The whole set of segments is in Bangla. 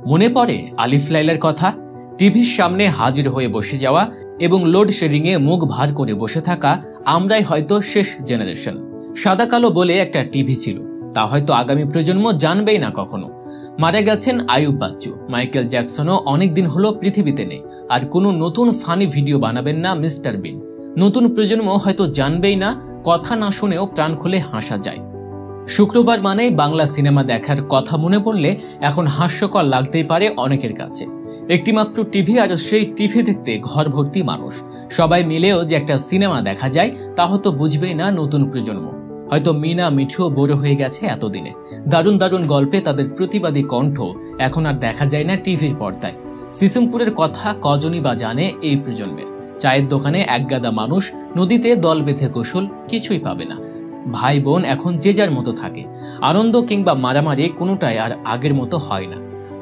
মনে পড়ে আলিফ লাইলার কথা, টিভির সামনে হাজির হয়ে বসে যাওয়া এবং লোডশেডিংয়ে মুখ ভার করে বসে থাকা আমরাই হয়তো শেষ জেনারেশন। সাদা কালো বলে একটা টিভি ছিল, তা হয়তো আগামী প্রজন্ম জানবেই না কখনো। মারা গেছেন আইয়ুব বাচ্চু, মাইকেল জ্যাকসনও অনেকদিন হলো পৃথিবীতে নেই। আর কোনো নতুন ফানি ভিডিও বানাবেন না মিস্টার বিন। নতুন প্রজন্ম হয়তো জানবেই না, কথা না শুনেও প্রাণ খুলে হাসা যায়। শুক্রবার মানেই বাংলা সিনেমা দেখার কথা মনে পড়লে এখন হাস্যকর লাগতেই পারে অনেকের কাছে। একটিমাত্র টিভি, আর সেই টিভি দেখতে ঘর ভর্তি মানুষ। সবাই মিলেও যে একটা সিনেমা দেখা যায় তা হয়তো বুঝবেই না নতুন প্রজন্ম। হয়তো মিনা মিঠু বড় হয়ে গেছে এতদিনে। দারুণ দারুণ গল্পে তাদের প্রতিবাদী কণ্ঠ এখন আর দেখা যায় না টিভির পর্দায়। সিসিমপুরের কথা কজনই বা জানে এই প্রজন্মের। চায়ের দোকানে একগাদা মানুষ, নদীতে দল বেঁধে গোসল, কিছুই পাবে না। ভাই বোন এখন যে যার মতো থাকে। আনন্দ কিংবা মারামারি কোনোটাই আর আগের মতো হয় না।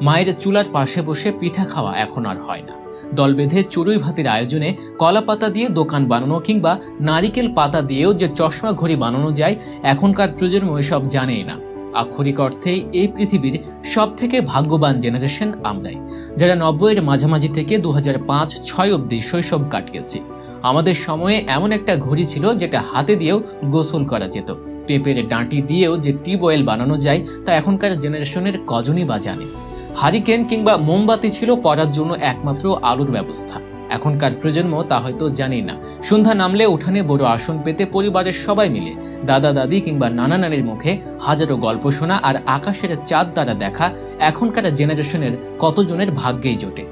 মায়ের চুলার পাশে বসে পিঠা খাওয়া এখন আর হয় না। দল বেঁধে চড়ুই ভাতের আয়োজনে কলা পাতা দিয়ে দোকান বানানো কিংবা নারিকেল পাতা দিয়েও যে চশমা ঘড়ি বানানো যায়, এখনকার প্রজন্ম এসব জানেই না। আক্ষরিক অর্থেই এই পৃথিবীর সব থেকে ভাগ্যবান জেনারেশন আমরাই, যারা 90-এর মাঝামাঝি থেকে 2005-06 অব্দি শৈশব কাটিয়েছি। আমাদের সময়ে এমন একটা ঘড়ি ছিল যেটা হাতে দিয়েও গোসল করা যেত। পেঁপের ডাঁটি দিয়েও যে টিউবওয়েল বানানো যায় তা এখনকার জেনারেশনের কজনই বা জানে। হারিকেন কিংবা মোমবাতি ছিল পড়ার জন্য একমাত্র আলোর ব্যবস্থা। এখনকার প্রজন্ম তা হয়তো জানেই না। সন্ধ্যা নামলে উঠানে বড় আসন পেতে পরিবারের সবাই মিলে দাদা দাদি কিংবা নানা নানির মুখে হাজারো গল্প শোনা আর আকাশের চাঁদ দ্বারা দেখা এখনকার জেনারেশনের কতজনের ভাগ্যেই জোটে।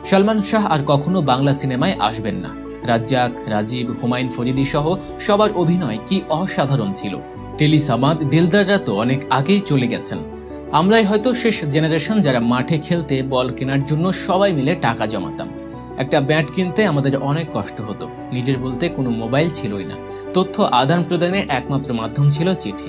সলমান শাহ আর কখনো বাংলা সিনেমায় আসবেন না। রাজ্জাক, রাজীব, হুমায়ুন ফরিদি সহ সবার অভিনয় কি অসাধারণ ছিল। টেলি সামাদ, দিলদাররা তো অনেক আগেই চলে গেছেন। আমরাই হয়তো শেষ জেনারেশন যারা মাঠে খেলতে বল কেনার জন্য সবাই মিলে টাকা জমাতাম। একটা ব্যাট কিনতে আমাদের অনেক কষ্ট হতো। নিজের বলতে কোনো মোবাইল ছিলই না। তথ্য আদান প্রদানের একমাত্র মাধ্যম ছিল চিঠি।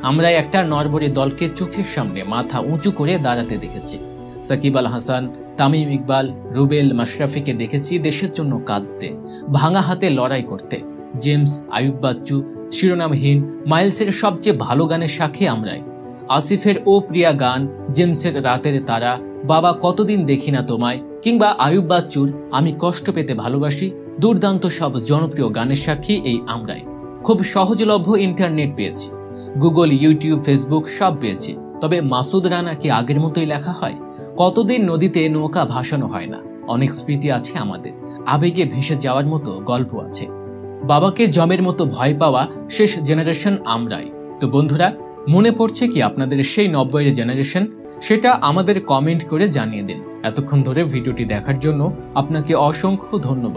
আমরাই একটা নরবরে দলকে চোখের সামনে মাথা উঁচু করে দাঁড়াতে দেখেছি। সাকিব আল হাসান, তামিম ইকবাল, রুবেল, মাশরাফিকে দেখেছি দেশের জন্য কাঁদতে, ভাঙা হাতে লড়াই করতে। জেমস, আইয়ুব বাচ্চু, শিরোনামহীন, মাইলসের সবচেয়ে ভালো গানের সাক্ষী আমরাই। আসিফের ও প্রিয়া গান, জেমসের রাতের তারা, বাবা কতদিন দেখি না তোমায়, কিংবা আইয়ুব বাচ্চুর আমি কষ্ট পেতে ভালোবাসি, দুর্দান্ত সব জনপ্রিয় গানের সাক্ষী এই আমরাই। খুব সহজলভ্য ইন্টারনেট পেয়েছি, গুগল, ইউটিউব, ফেসবুক সব পেয়েছি। তবে মাসুদ রানা কি আগের মতোই লেখা হয়? কতদিন নদীতে নৌকা ভাসানো হয় না। অনেক স্মৃতি আছে আমাদের, আবেগে ভেসে যাওয়ার মতো গল্প আছে। বাবাকে জমের মতো ভয় পাওয়া শেষ জেনারেশন আমরাই। তো বন্ধুরা, মনে পড়ছে কি আপনাদের সেই 90-এর জেনারেশন? সেটা আমাদের কমেন্ট করে জানিয়ে দিন। এতক্ষণ ধরে ভিডিওটি দেখার জন্য আপনাকে অসংখ্য ধন্যবাদ।